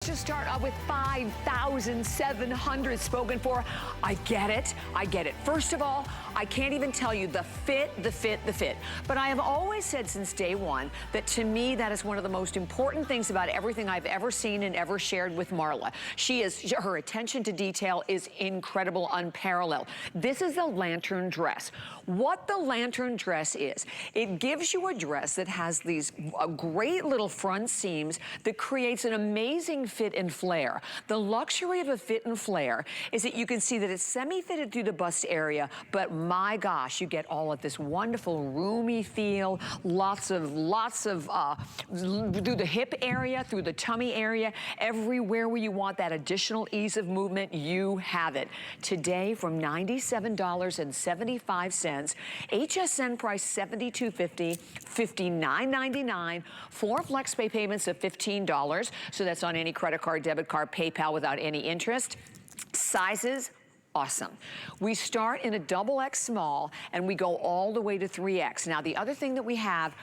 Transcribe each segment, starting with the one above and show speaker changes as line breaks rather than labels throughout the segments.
just start with 5,700 spoken for. I get it. I get it. First of all, I can't even tell you the fit. But I have always said since day one that to me, that is one of the most important things about everything I've ever seen and ever shared with Marla. Her attention to detail is incredible, unparalleled. This is a lantern dress. What the lantern dress is, it gives you a dress that has these great little front seams that creates an amazing fit and flare. The luxury of a fit and flare is that you can see that it's semi-fitted through the bust area, but my gosh, you get all of this wonderful roomy feel, lots of through the hip area, through the tummy area, everywhere where you want that additional ease of movement, you have it. Today from $97.75, HSN price $72.50, $59.99, 4 flex pay payments of $15. So that's on any credit card, debit card, PayPal without any interest. Sizes, awesome. We start in a XX small and we go all the way to 3X. Now the other thing that we have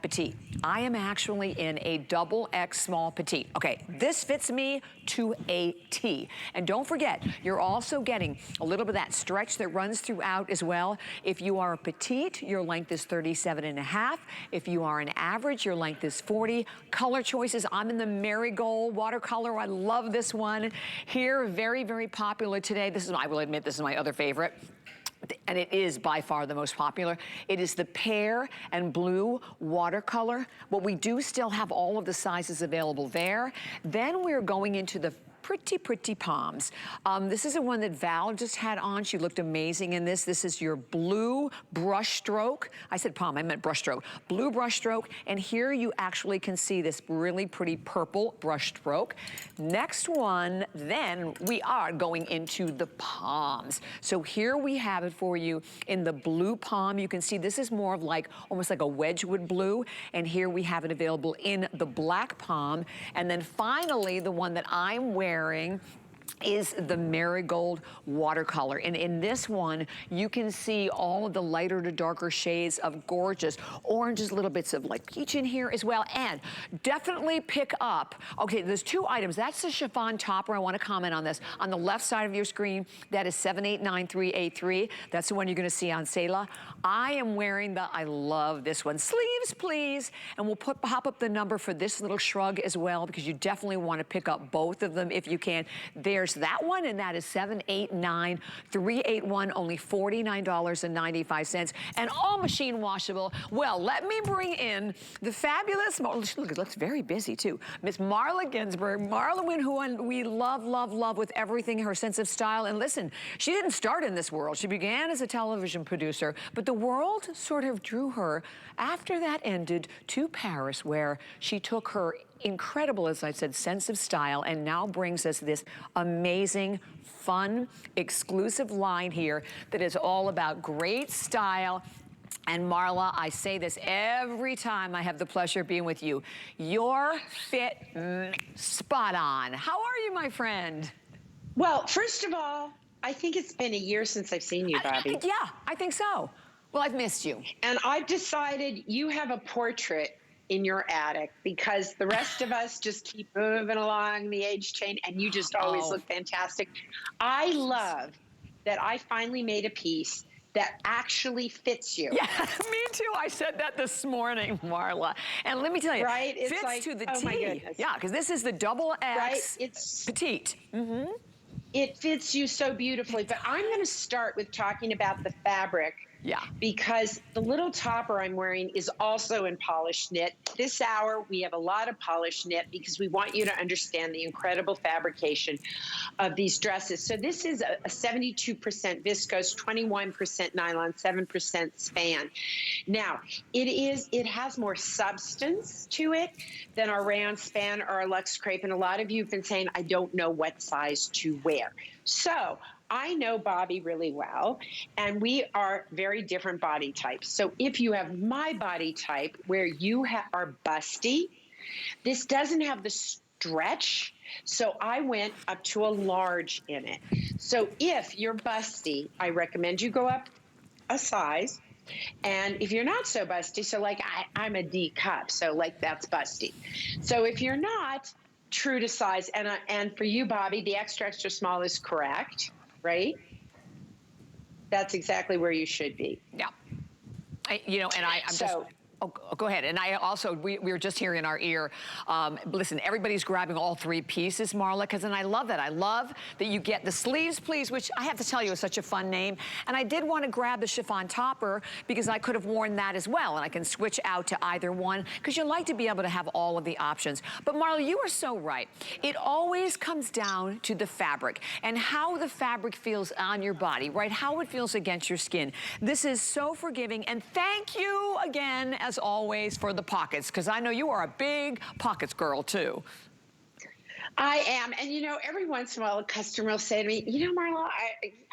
petite. I am actually in a XX small petite. Okay, this fits me to a T. And don't forget, you're also getting a little bit of that stretch that runs throughout as well. If you are a petite, your length is 37.5. If you are an average, your length is 40. Color choices, I'm in the marigold watercolor. I love this one. Here, very, very popular today. This is, I will admit, this is my other favorite. And it is by far the most popular. It is the Pear and Blue watercolor. But we do still have all of the sizes available there. Then we're going into the pretty palms. This is the one that Val just had on. She looked amazing in this. This is your blue brush stroke. I said palm, I meant brush stroke. Blue brush stroke, and here you actually can see this really pretty purple brush stroke. Next one, then we are going into the palms. So here we have it for you in the blue palm. You can see this is more of like, almost like a Wedgwood blue, and here we have it available in the black palm. And then finally, the one that I'm wearing is the marigold watercolor. And in this one, you can see all of the lighter to darker shades of gorgeous oranges, little bits of like peach in here as well. And definitely pick up, okay, there's 2 items. That's the chiffon topper. I want to comment on this. On the left side of your screen, that is 789383. That's the one you're going to see on Selah. I am wearing I love this one. Sleeves, please. And we'll pop up the number for this little shrug as well, because you definitely want to pick up both of them if you can. There's that one, and that is 789381, only $49.95, and all machine washable. Well, let me bring in the fabulous, look, it looks very busy too, Miss Marla Ginsburg, MarlaWynne, who we love with everything, her sense of style. And listen, she didn't start in this world. She began as a television producer, but the world sort of drew her after that ended to Paris, where she took her incredible, as I said, sense of style, and now brings us this amazing, fun, exclusive line here that is all about great style. And Marla, I say this every time I have the pleasure of being with you. Your fit, spot on. How are you, my friend?
Well, first of all, I think it's been a year since I've seen you, Bobby.
Yeah, I think so. Well, I've missed you.
And I've decided you have a portrait in your attic, because the rest of us just keep moving along the age chain, and you just always look fantastic. I love that I finally made a piece that actually fits you.
Yeah, me too. I said that this morning, Marla. And let me tell you,
right? It's
fits
like,
to the
oh
T.
my goodness.
Yeah, because this is the XX
right? It's
petite. Mm-hmm.
It fits you so beautifully. But I'm going to start with talking about the fabric.
Yeah.
Because the little topper I'm wearing is also in polished knit. This hour, we have a lot of polished knit because we want you to understand the incredible fabrication of these dresses. So this is a 72% viscose, 21% nylon, 7% span. Now, it has more substance to it than our rayon span or our luxe crepe. And a lot of you have been saying, I don't know what size to wear. So I know Bobby really well, and we are very different body types. So if you have my body type where you are busty, this doesn't have the stretch, so I went up to a large in it. So if you're busty, I recommend you go up a size. And if you're not so busty, so like I'm a D cup, so like that's busty. So if you're not, true to size. And for you, Bobby, the extra, extra small is correct, right? That's exactly where you should be.
Yeah. You know, and I'm just... Oh, go ahead. And I also, we were just hearing in our ear, listen, everybody's grabbing all three pieces, Marla, and I love that. I love that you get the sleeves, please, which I have to tell you is such a fun name. And I did want to grab the chiffon topper because I could have worn that as well. And I can switch out to either one because you like to be able to have all of the options. But Marla, you are so right. It always comes down to the fabric and how the fabric feels on your body, right? How it feels against your skin. This is so forgiving. And thank you again, as always, for the pockets, because I know you are a big pockets girl too.
I am. And you know, every once in a while a customer will say to me, you know, Marla,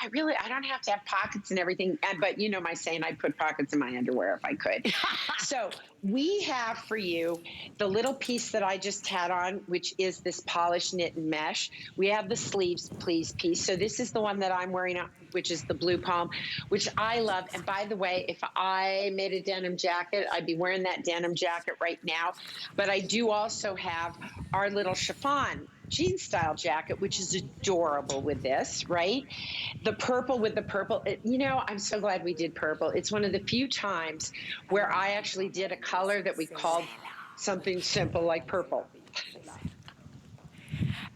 I don't have to have pockets and everything. But you know my saying, I'd put pockets in my underwear if I could. So we have for you the little piece that I just had on, which is this polished knit and mesh. We have the sleeves, please, piece. So this is the one that I'm wearing, which is the blue palm, which I love. And by the way, if I made a denim jacket, I'd be wearing that denim jacket right now. But I do also have our little chiffon jean style jacket, which is adorable with this, right? The purple with the purple, you know, I'm so glad we did purple. It's one of the few times where I actually did a color that we called something simple like purple.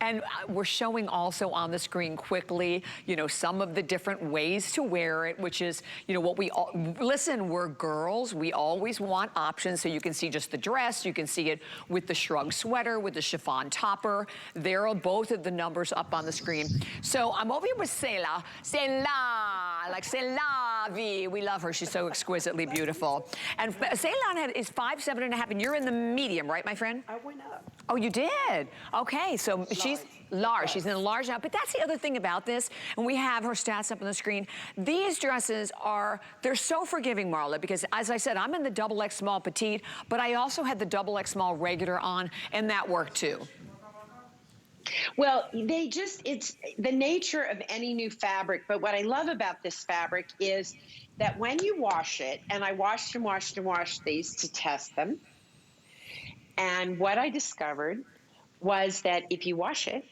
And we're showing also on the screen quickly, you know, some of the different ways to wear it, which is, you know, what we all, listen, we're girls. We always want options. So you can see just the dress. You can see it with the shrug sweater, with the chiffon topper. There are both of the numbers up on the screen. So I'm over here with Selah. Selah, like c'est la vie. We love her. She's so exquisitely beautiful. And Selah is 5'7.5", and you're in the medium, right, my friend?
I went up.
Oh, you did? Okay, so she's large. She's in a large now. But that's the other thing about this, and we have her stats up on the screen. These dresses are, they're so forgiving, Marla, because as I said, I'm in the XX small petite, but I also had the XX small regular on, and that worked too.
Well, it's the nature of any new fabric. But what I love about this fabric is that when you wash it, and I washed and washed and washed these to test them, and what I discovered was that if you wash it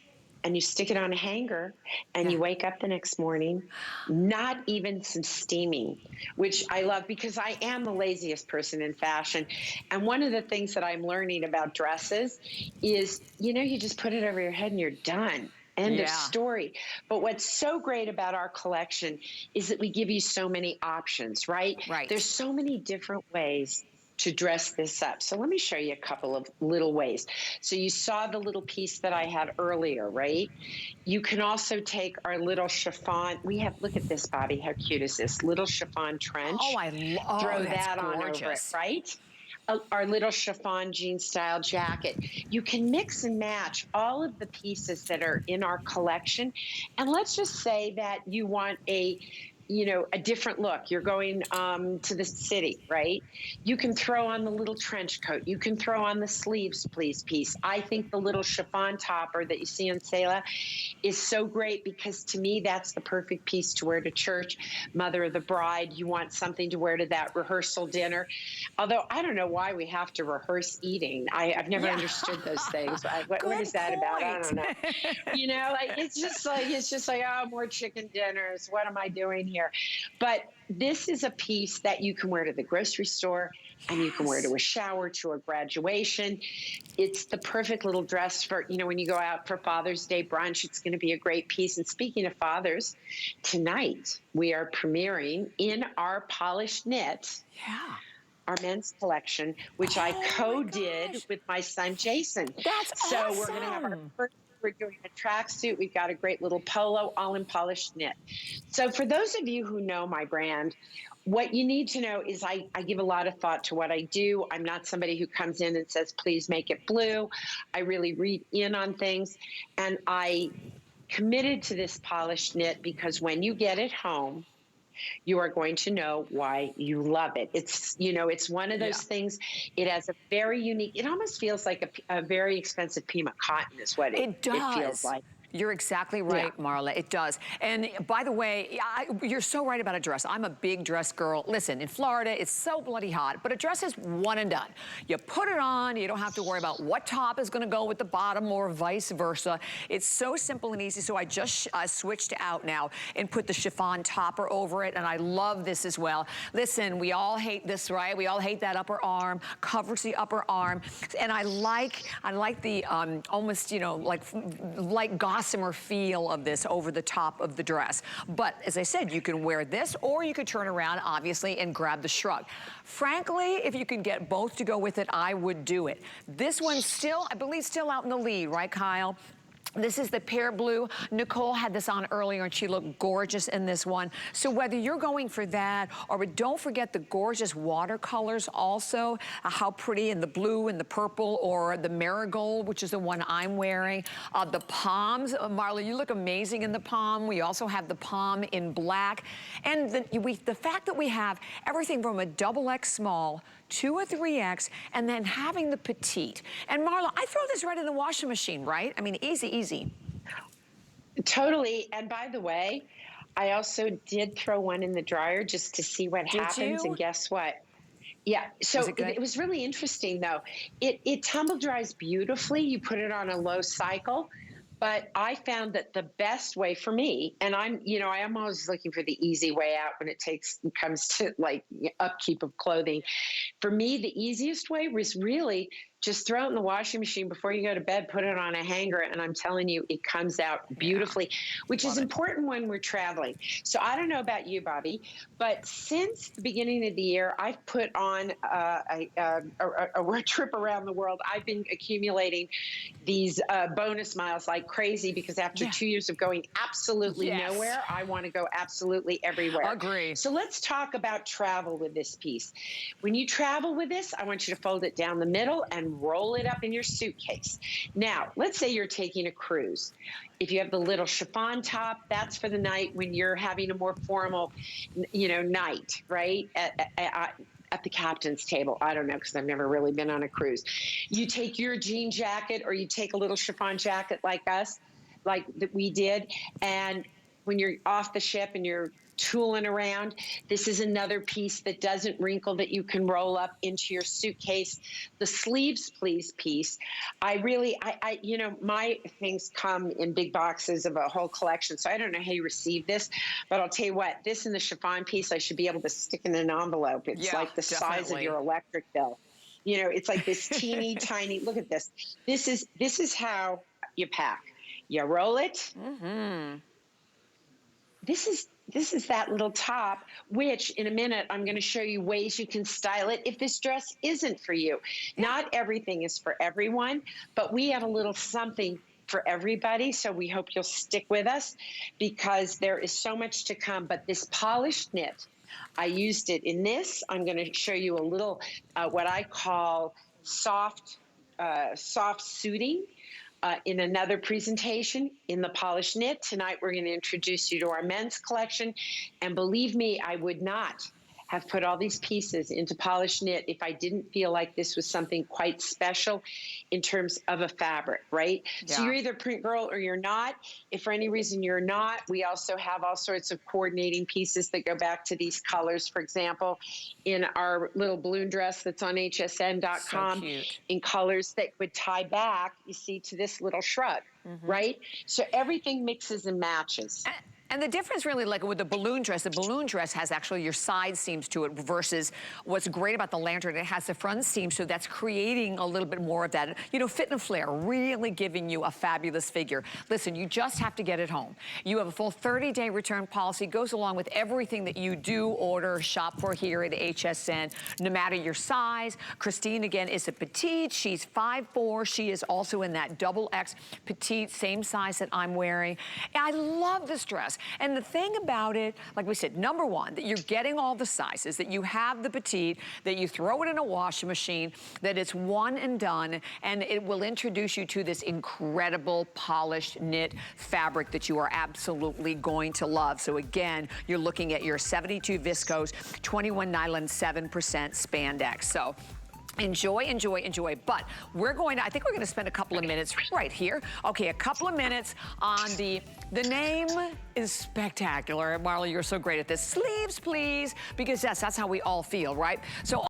and you stick it on a hanger and you wake up the next morning, not even some steaming, which I love because I am the laziest person in fashion. And one of the things that I'm learning about dresses is, you know, you just put it over your head and you're done. End of story. But what's so great about our collection is that we give you so many options, right? There's so many different ways to dress this up. So let me show you a couple of little ways. So you saw the little piece that I had earlier, right? You can also take our little chiffon. We have, look at this, Bobby, how cute is this? Little chiffon trench.
Oh, I love
Throw that on over it, right? Our little chiffon jean style jacket. You can mix and match all of the pieces that are in our collection. And let's just say that you want a different look. You're going to the city, right? You can throw on the little trench coat. You can throw on the sleeves, please, piece. I think the little chiffon topper that you see on Selah is so great because to me, that's the perfect piece to wear to church. Mother of the bride, you want something to wear to that rehearsal dinner. Although I don't know why we have to rehearse eating. I've never understood those things. What is that about? I don't know. You know, like it's just like, oh, more chicken dinners. What am I doing here? But this is a piece that you can wear to the grocery store and you can wear to a shower, to a graduation. It's the perfect little dress for, you know, when you go out for Father's Day brunch, it's going to be a great piece. And speaking of fathers, tonight we are premiering in our polished knit. Our men's collection, which I co-did with my son, Jason.
That's
so
awesome.
We're going to have our first. We're doing a tracksuit. We've got a great little polo, all in polished knit. So for those of you who know my brand, what you need to know is I give a lot of thought to what I do. I'm not somebody who comes in and says, please make it blue. I really read in on things. And I committed to this polished knit because when you get it home, you are going to know why you love it. It's, you know, it's one of those things. It has a very unique, it almost feels like a very expensive Pima cotton is what it feels like.
You're exactly right, yeah. Marla, it does. And by the way, you're so right about a dress. I'm a big dress girl. Listen, in Florida, it's so bloody hot, but a dress is one and done. You put it on, you don't have to worry about what top is gonna go with the bottom or vice versa. It's so simple and easy, so I just switched out now and put the chiffon topper over it, and I love this as well. Listen, we all hate this, right? We all hate that upper arm, covers the upper arm, and I like the almost, you know, like gossamer feel of this over the top of the dress. But as I said, you can wear this, or you could turn around, obviously, and grab the shrug. Frankly, if you could get both to go with it, I would do it. This one's still, I believe, still out in the lead, right, Kyle? This is the Pear Blue. Nicole had this on earlier and she looked gorgeous in this one. So whether you're going for that, or don't forget the gorgeous watercolors also, how pretty in the blue and the purple, or the marigold, which is the one I'm wearing. The palms, Marla, you look amazing in the palm. We also have the palm in black. And the fact that we have everything from a XX small to a 3X, and then having the petite. And Marla, I throw this right in the washing machine, right? I mean, easy, easy.
Totally. And by the way, I also did throw one in the dryer just to see what happens. And guess what? Yeah, so it was really interesting though. It tumble dries beautifully. You put it on a low cycle. But I found that the best way for me, and I'm always looking for the easy way out when it comes to like upkeep of clothing. For me, the easiest way was really just throw it in the washing machine before you go to bed, put it on a hanger, and I'm telling you, it comes out beautifully, which is important when we're traveling. So I don't know about you, Bobby, but since the beginning of the year, I've put on a trip around the world. I've been accumulating these bonus miles like crazy because after 2 years of going absolutely nowhere, I want to go absolutely everywhere.
Agree.
So let's talk about travel with this piece. When you travel with this, I want you to fold it down the middle and roll it up in your suitcase. Now, let's say you're taking a cruise. If you have the little chiffon top, that's for the night when you're having a more formal, night, right? At the captain's table. I don't know, because I've never really been on a cruise. You take your jean jacket, or you take a little chiffon jacket like us, like that we did, and when you're off the ship and you're tooling around, this is another piece that doesn't wrinkle that you can roll up into your suitcase. The sleeves please piece. I my things come in big boxes of a whole collection, so I don't know how you receive this, but I'll tell you what, this and the chiffon piece I should be able to stick in an envelope. It's like the size of your electric bill. It's like this teeny tiny, look at this. This is how you pack. You roll it. Mm-hmm. This is that little top, which in a minute, I'm going to show you ways you can style it if this dress isn't for you. Not everything is for everyone, but we have a little something for everybody. So we hope you'll stick with us because there is so much to come. But this polished knit, I used it in this. I'm going to show you a little, what I call soft suiting. In another presentation in the polished knit. Tonight we're going to introduce you to our men's collection, and believe me, I would not have put all these pieces into polished knit if I didn't feel like this was something quite special in terms of a fabric, right? Yeah. So you're either print girl or you're not. If for any reason you're not, we also have all sorts of coordinating pieces that go back to these colors. For example, in our little balloon dress that's on hsn.com, so in colors that would tie back, you see, to this little shrug, right? So everything mixes and matches.
And the difference really, like with the balloon dress has actually your side seams to it versus what's great about the lantern, it has the front seam, so that's creating a little bit more of that, fit and flare, really giving you a fabulous figure. Listen, you just have to get it home. You have a full 30-day return policy, goes along with everything that you do order, shop for here at HSN, no matter your size. Christine, again, is a petite. She's 5'4". She is also in that XX petite, same size that I'm wearing. I love this dress. And the thing about it, like we said, number one, that you're getting all the sizes, that you have the petite, that you throw it in a washing machine, that it's one and done, and it will introduce you to this incredible polished knit fabric that you are absolutely going to love. So again, you're looking at your 72 viscose, 21 nylon, 7% spandex. So Enjoy, enjoy, enjoy. But I think we're going to spend a couple of minutes right here. Okay, a couple of minutes on the name is spectacular. Marla, you're so great at this. Sleeves, please. Because yes, that's how we all feel, right? So